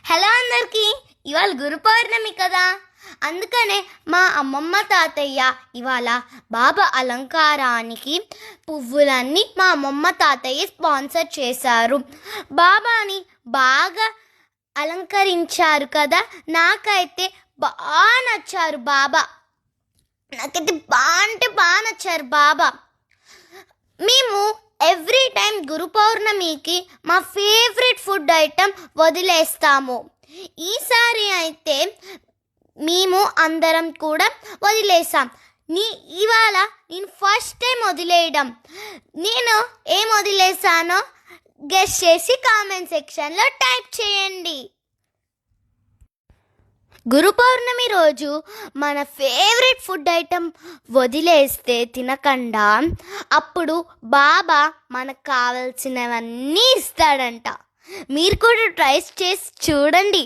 Hello అందరికీ, ఇవాళ గురు పౌర్ణమి కదా, అందుకనే మా అమ్మమ్మ తాతయ్య ఇవాళ బాబా అలంకారానికి పువ్వులన్నీ మా అమ్మమ్మ తాతయ్య స్పాన్సర్ చేశారు. బాబాని బాగా అలంకరించారు కదా. నాకైతే బాగా నచ్చారు బాబా. నాకైతే బాగా నచ్చారు బాబా. మేము ఎవ్రీ టైం గురు పౌర్ణమికి మా ఫేవరెట్ ఫుడ్ ఐటెం వదిలేస్తాము. ఈసారి అయితే మేము అందరం కూడా వదిలేసాం. ఇవాళ నేను ఫస్ట్ టైం వదిలేయడం. నేను ఏం వదిలేసానో గెస్ చేసి కామెంట్ సెక్షన్లో టైప్ చేయండి. గురు పౌర్ణమి రోజు మన ఫేవరెట్ ఫుడ్ ఐటెం వదిలేస్తే తినకుండా అప్పుడు బాబా మనకు కావాల్సినవన్నీ ఇస్తాడంట. మీరు కూడా ట్రై చేసి చూడండి.